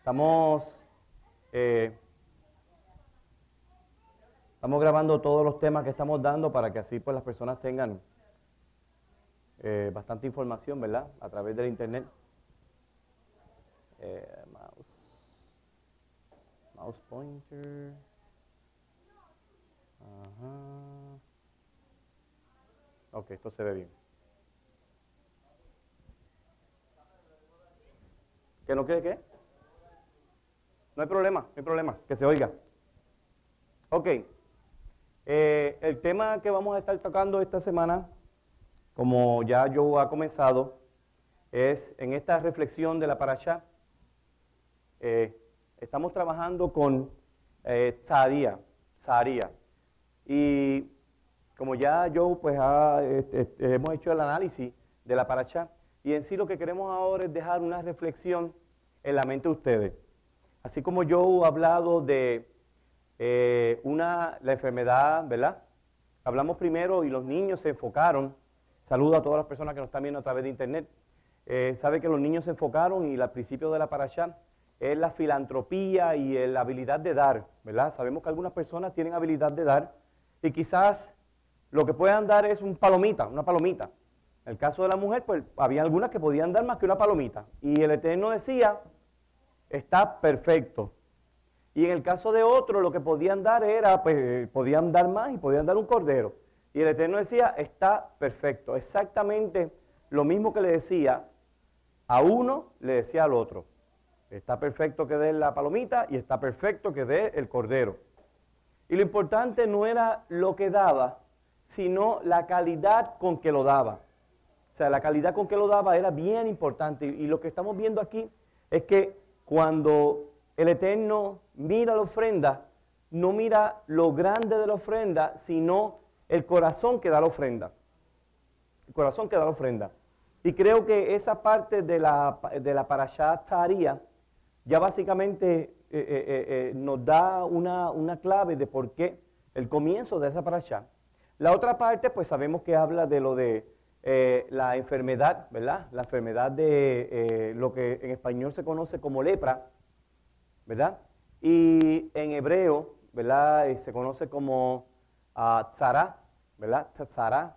Estamos, eh, estamos grabando todos los temas que estamos dando para que así pues las personas tengan bastante información, ¿verdad? A través del internet. Mouse pointer. Ajá. Ok, esto se ve bien. ¿Que no quede qué? No hay problema, que se oiga. Ok, el tema que vamos a estar tocando esta semana, como ya yo ha comenzado, es en esta reflexión de la parashá. Estamos trabajando con Saharía. Y como ya yo pues hemos hecho el análisis de la parashá, y en sí lo que queremos ahora es dejar una reflexión en la mente de ustedes. Así como yo he hablado de la enfermedad, ¿verdad? Hablamos primero y los niños se enfocaron. Saludo a todas las personas que nos están viendo a través de internet. Sabe que los niños se enfocaron y al principio de la parashá es la filantropía y la habilidad de dar, ¿verdad? Sabemos que algunas personas tienen habilidad de dar y quizás lo que puedan dar es una palomita. En el caso de la mujer, pues había algunas que podían dar más que una palomita. Y el Eterno decía, está perfecto. Y en el caso de otros, lo que podían dar era, pues podían dar más y podían dar un cordero. Y el Eterno decía, está perfecto. Exactamente lo mismo que le decía a uno, le decía al otro. Está perfecto que dé la palomita y está perfecto que dé el cordero. Y lo importante no era lo que daba, sino la calidad con que lo daba. O sea, la calidad con que lo daba era bien importante. Y lo que estamos viendo aquí es que cuando el Eterno mira la ofrenda, no mira lo grande de la ofrenda, sino el corazón que da la ofrenda. El corazón que da la ofrenda. Y creo que esa parte de la parashá Saharía ya básicamente nos da una clave de por qué el comienzo de esa parashá. La otra parte, pues sabemos que habla de lo de la enfermedad, ¿verdad? La enfermedad de lo que en español se conoce como lepra, ¿verdad? Y en hebreo, ¿verdad? Se conoce como tzara, ¿verdad? Tzara.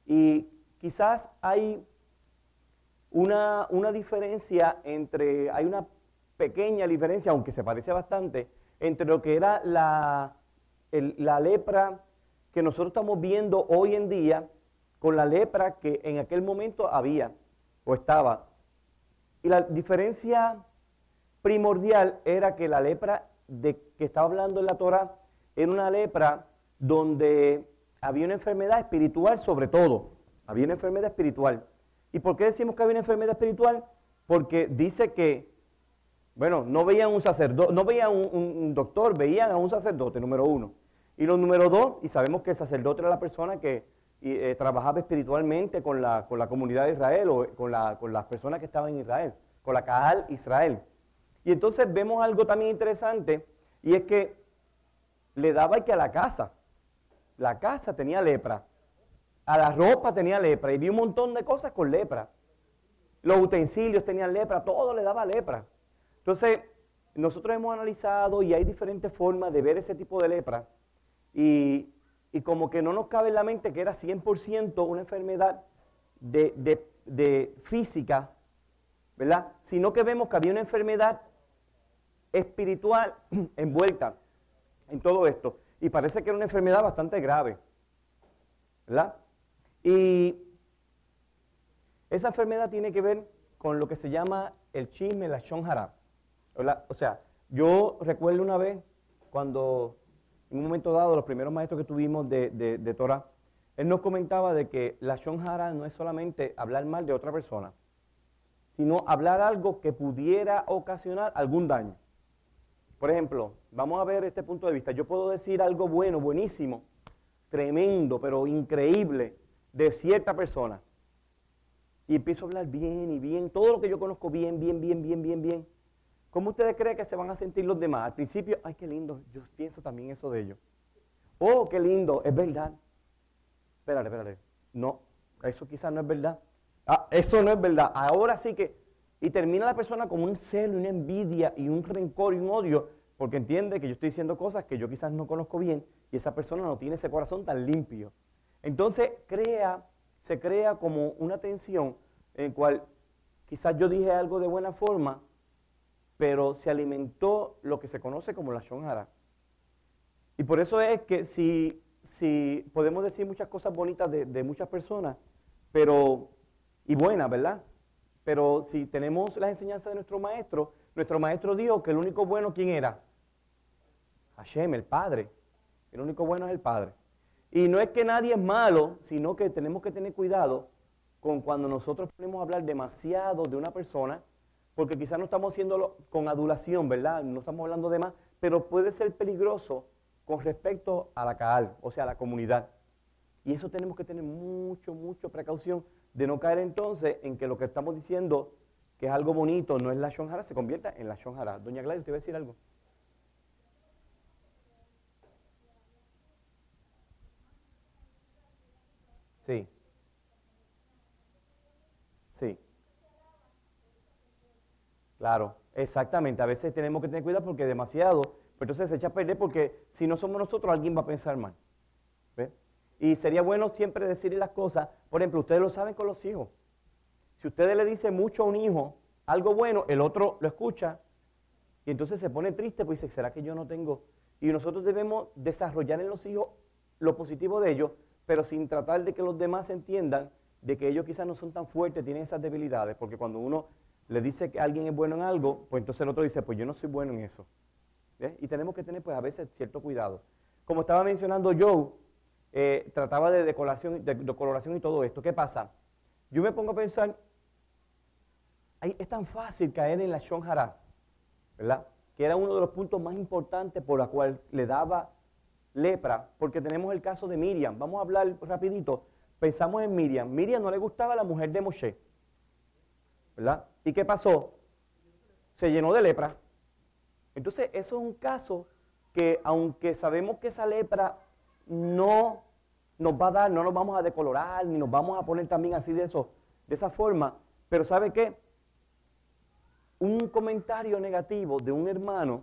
Y quizás hay una diferencia hay una pequeña diferencia, aunque se parece bastante, entre lo que era la lepra que nosotros estamos viendo hoy en día con la lepra que en aquel momento había o estaba. Y la diferencia primordial era que la lepra de que estaba hablando en la Torah era una lepra donde había una enfermedad espiritual sobre todo. Había una enfermedad espiritual. ¿Y por qué decimos que había una enfermedad espiritual? Porque dice que, bueno, no veían un sacerdote, no veían un doctor, veían a un sacerdote, número uno. Y lo número dos, y sabemos que el sacerdote era la persona que trabajaba espiritualmente con la comunidad de Israel o con las personas que estaban en Israel, con la Kahal Israel. Y entonces vemos algo también interesante, y es que le daba que a la casa tenía lepra, a la ropa tenía lepra, y vi un montón de cosas con lepra. Los utensilios tenían lepra, todo le daba lepra. Entonces, nosotros hemos analizado y hay diferentes formas de ver ese tipo de lepra, y como que no nos cabe en la mente que era 100% una enfermedad de física, ¿verdad? Sino que vemos que había una enfermedad espiritual envuelta en todo esto. Y parece que era una enfermedad bastante grave, ¿verdad? Y esa enfermedad tiene que ver con lo que se llama el chisme, la lashon hara, ¿verdad? O sea, yo recuerdo una vez cuando en un momento dado los primeros maestros que tuvimos de Torah, él nos comentaba de que la lashon hara no es solamente hablar mal de otra persona, sino hablar algo que pudiera ocasionar algún daño. Por ejemplo, vamos a ver este punto de vista. Yo puedo decir algo bueno, buenísimo, tremendo, pero increíble de cierta persona. Y empiezo a hablar bien y bien, todo lo que yo conozco bien. ¿Cómo ustedes creen que se van a sentir los demás? Al principio, ay, qué lindo, yo pienso también eso de ellos. Oh, qué lindo, es verdad. Espérate. No, eso quizás no es verdad. Eso no es verdad. Ahora sí que Y termina la persona con un celo, una envidia y un rencor y un odio, porque entiende que yo estoy diciendo cosas que yo quizás no conozco bien y esa persona no tiene ese corazón tan limpio. Entonces se crea como una tensión en la cual quizás yo dije algo de buena forma, pero se alimentó lo que se conoce como la Lashon Hara. Y por eso es que si podemos decir muchas cosas bonitas de muchas personas, y buenas, ¿verdad? Pero si tenemos las enseñanzas de nuestro maestro dijo que el único bueno, ¿quién era? Hashem, el Padre. El único bueno es el Padre. Y no es que nadie es malo, sino que tenemos que tener cuidado con cuando nosotros ponemos a hablar demasiado de una persona, porque quizás no estamos haciéndolo con adulación, ¿verdad? No estamos hablando de más, pero puede ser peligroso con respecto a la Kaal, o sea, a la comunidad. Y eso tenemos que tener mucha precaución de no caer entonces en que lo que estamos diciendo, que es algo bonito, no es la Lashon Hara, se convierta en la Lashon Hara. Doña Gladys, ¿usted va a decir algo? Sí, sí, claro, exactamente. A veces tenemos que tener cuidado porque demasiado, pues entonces se echa a perder porque si no somos nosotros, alguien va a pensar mal. ¿Ve? Y sería bueno siempre decirle las cosas. Por ejemplo, ustedes lo saben con los hijos. Si ustedes le dicen mucho a un hijo algo bueno, el otro lo escucha y entonces se pone triste, pues dice, ¿será que yo no tengo? Y nosotros debemos desarrollar en los hijos lo positivo de ellos, pero sin tratar de que los demás entiendan de que ellos quizás no son tan fuertes, tienen esas debilidades, porque cuando uno le dice que alguien es bueno en algo, pues entonces el otro dice, pues yo no soy bueno en eso. ¿Ves? Y tenemos que tener pues a veces cierto cuidado. Como estaba mencionando Joe, trataba de decoloración y todo esto. ¿Qué pasa? Yo me pongo a pensar, es tan fácil caer en la Lashon Hara, ¿verdad? Que era uno de los puntos más importantes por la cual le daba lepra, porque tenemos el caso de Miriam. Vamos a hablar rapidito. Pensamos en Miriam. Miriam no le gustaba la mujer de Moshe, ¿verdad? ¿Y qué pasó? Se llenó de lepra. Entonces, eso es un caso que, aunque sabemos que esa lepra no nos va a dar, no nos vamos a decolorar, ni nos vamos a poner también así de esa forma, pero ¿sabe qué? Un comentario negativo de un hermano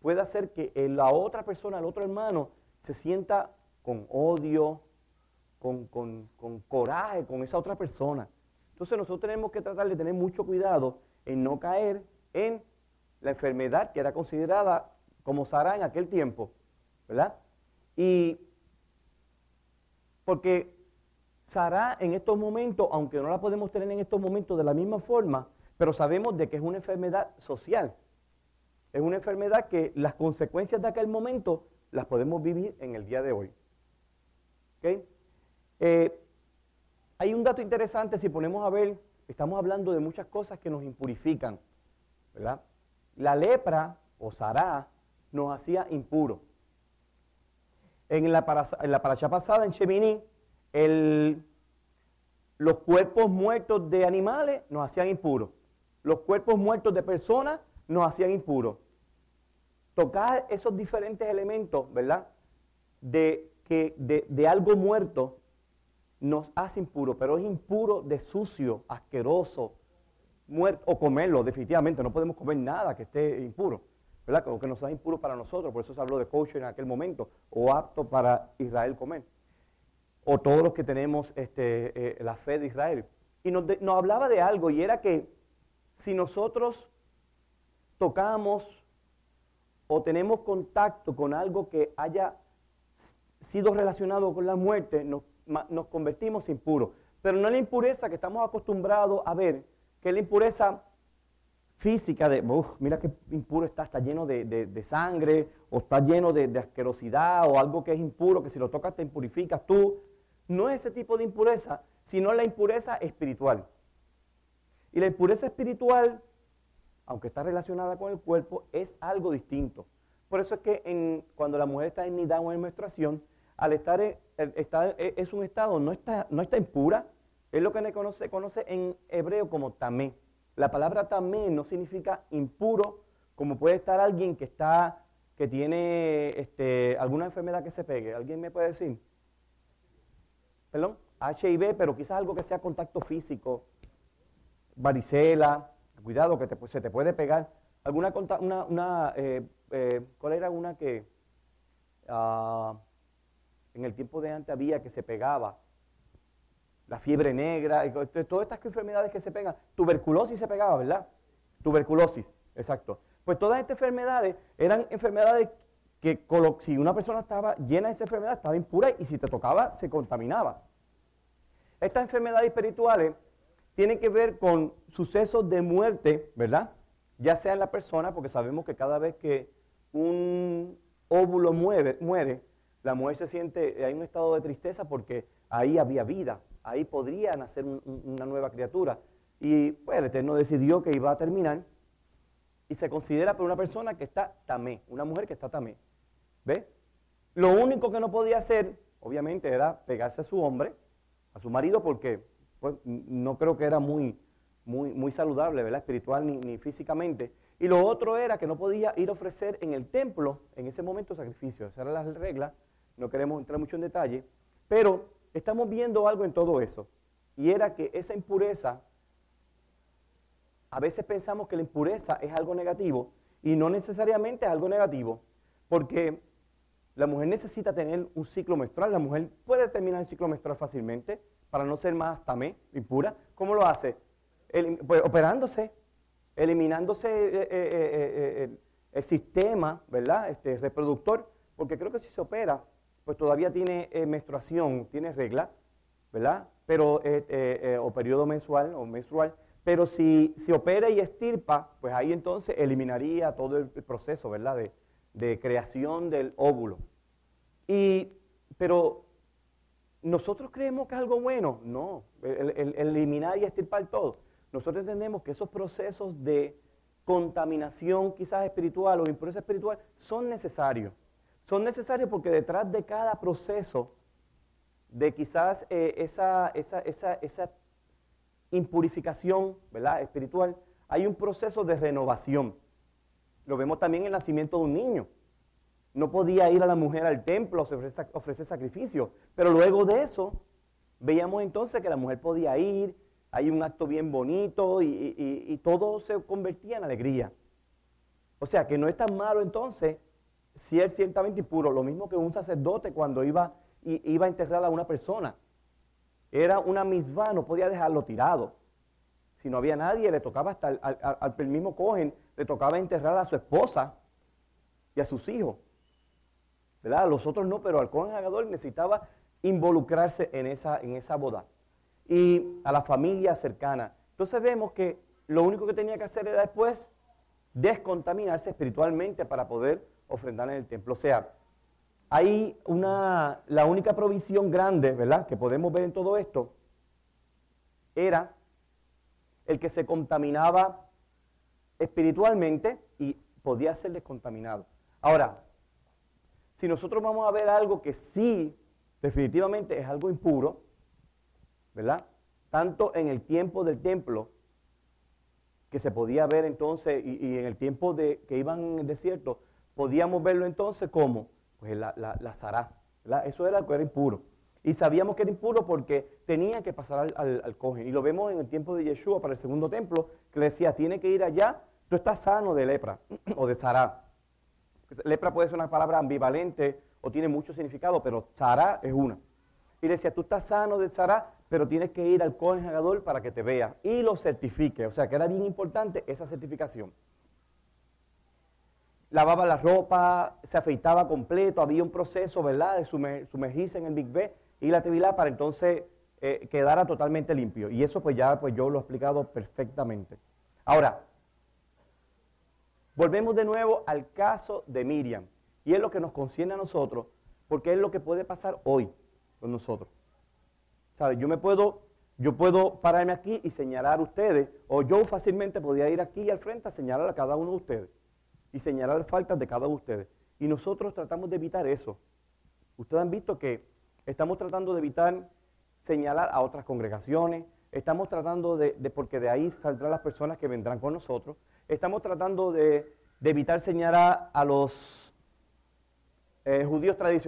puede hacer que la otra persona, el otro hermano, se sienta con odio, con coraje con esa otra persona. Entonces nosotros tenemos que tratar de tener mucho cuidado en no caer en la enfermedad que era considerada como Sara en aquel tiempo, ¿verdad? Y porque Sara en estos momentos, aunque no la podemos tener en estos momentos de la misma forma, pero sabemos de que es una enfermedad social. Es una enfermedad que las consecuencias de aquel momento las podemos vivir en el día de hoy. ¿Okay? Hay un dato interesante, si ponemos a ver, estamos hablando de muchas cosas que nos impurifican, ¿verdad? La lepra o Sará nos hacía impuros. En la parashá pasada, en Shemini, los cuerpos muertos de animales nos hacían impuros. Los cuerpos muertos de personas nos hacían impuros. Tocar esos diferentes elementos, ¿verdad? De algo muerto nos hace impuro, pero es impuro de sucio, asqueroso, muerto, o comerlo definitivamente. No podemos comer nada que esté impuro, ¿verdad? O que nos sea impuro para nosotros, por eso se habló de kosher en aquel momento, o apto para Israel comer. O todos los que tenemos la fe de Israel. Y nos hablaba de algo, y era que si nosotros tocamos o tenemos contacto con algo que haya sido relacionado con la muerte, nos convertimos impuros. Pero no es la impureza que estamos acostumbrados a ver, que es la impureza física de, mira qué impuro está lleno de sangre, o está lleno de asquerosidad, o algo que es impuro, que si lo tocas te impurificas tú. No es ese tipo de impureza, sino la impureza espiritual. Y la impureza espiritual, aunque está relacionada con el cuerpo, es algo distinto. Por eso es que cuando la mujer está en nidá o en menstruación, al estar es un estado, no está impura, es lo que se conoce en hebreo como tamé. La palabra tamé no significa impuro, como puede estar alguien que tiene alguna enfermedad que se pegue. ¿Alguien me puede decir? ¿Perdón? HIV, pero quizás algo que sea contacto físico, varicela, Cuidado que se te puede pegar. ¿Cuál era una que en el tiempo de antes había que se pegaba? La fiebre negra, y todas estas enfermedades que se pegan. Tuberculosis se pegaba, ¿verdad? Tuberculosis, exacto. Pues todas estas enfermedades eran enfermedades que si una persona estaba llena de esa enfermedad, estaba impura y si te tocaba, se contaminaba. Estas enfermedades espirituales tienen que ver con sucesos de muerte, ¿verdad? Ya sea en la persona, porque sabemos que cada vez que un óvulo muere, la mujer se siente, hay un estado de tristeza porque ahí había vida, ahí podría nacer una nueva criatura. Y pues el Eterno decidió que iba a terminar y se considera por una persona que está tamé, una mujer que está tamé. ¿Ve? Lo único que no podía hacer, obviamente, era pegarse a su hombre, a su marido, porque pues, no creo que era muy saludable, ¿verdad? Espiritual ni físicamente. Y lo otro era que no podía ir a ofrecer en el templo, en ese momento, sacrificios. Esas eran las reglas, no queremos entrar mucho en detalle, pero estamos viendo algo en todo eso. Y era que esa impureza, a veces pensamos que la impureza es algo negativo, y no necesariamente es algo negativo, porque la mujer necesita tener un ciclo menstrual. La mujer puede terminar el ciclo menstrual fácilmente para no ser más tamé, impura. ¿Cómo lo hace? Pues operándose, eliminándose el sistema, ¿verdad? Reproductor, porque creo que si se opera, pues todavía tiene menstruación, tiene regla, ¿verdad? Pero, o periodo mensual o menstrual. Pero si se opera y estirpa, pues ahí entonces eliminaría todo el proceso, ¿verdad? De creación del óvulo. Pero nosotros creemos que es algo bueno. No, el eliminar y estirpar todo. Nosotros entendemos que esos procesos de contaminación quizás espiritual o impureza espiritual son necesarios. Son necesarios porque detrás de cada proceso de quizás esa impurificación, ¿verdad?, espiritual, hay un proceso de renovación. Lo vemos también en el nacimiento de un niño. No podía ir a la mujer al templo a ofrecer sacrificio, pero luego de eso veíamos entonces que la mujer podía ir, hay un acto bien bonito y todo se convertía en alegría. O sea que no es tan malo entonces si es ciertamente impuro, lo mismo que un sacerdote cuando iba a enterrar a una persona. Era una misvá, no podía dejarlo tirado. Si no había nadie, le tocaba hasta al mismo cohen, le tocaba enterrar a su esposa y a sus hijos. ¿Verdad? A los otros no, pero al cohen hagador necesitaba involucrarse en esa boda. Y a la familia cercana. Entonces vemos que lo único que tenía que hacer era después descontaminarse espiritualmente para poder ofrendar en el templo. O sea, hay la única provisión grande, ¿verdad?, que podemos ver en todo esto, era el que se contaminaba espiritualmente y podía ser descontaminado. Ahora, si nosotros vamos a ver algo que sí, definitivamente es algo impuro, ¿verdad?, tanto en el tiempo del templo, que se podía ver entonces, y en el tiempo que iban en el desierto, podíamos verlo entonces como pues la zará, ¿verdad? Eso era lo que era impuro. Y sabíamos que era impuro porque tenía que pasar al cohen. Y lo vemos en el tiempo de Yeshua para el segundo templo, que le decía, tiene que ir allá, tú estás sano de lepra o de zará. Lepra puede ser una palabra ambivalente o tiene mucho significado, pero zará es una. Y le decía, tú estás sano de zará, pero tienes que ir al cohen hagadol para que te vea y lo certifique. O sea que era bien importante esa certificación. Lavaba la ropa, se afeitaba completo, había un proceso, ¿verdad?, de sumergirse en el Big B y la tevilá para entonces quedara totalmente limpio. Y eso pues ya yo lo he explicado perfectamente. Ahora, volvemos de nuevo al caso de Miriam. Y es lo que nos concierne a nosotros, porque es lo que puede pasar hoy con nosotros. ¿Sabe? Yo puedo pararme aquí y señalar a ustedes, o yo fácilmente podía ir aquí al frente a señalar a cada uno de ustedes. Y señalar faltas de cada uno de ustedes. Y nosotros tratamos de evitar eso. Ustedes han visto que estamos tratando de evitar señalar a otras congregaciones, estamos tratando porque de ahí saldrán las personas que vendrán con nosotros, estamos tratando de evitar señalar a los judíos tradicionales.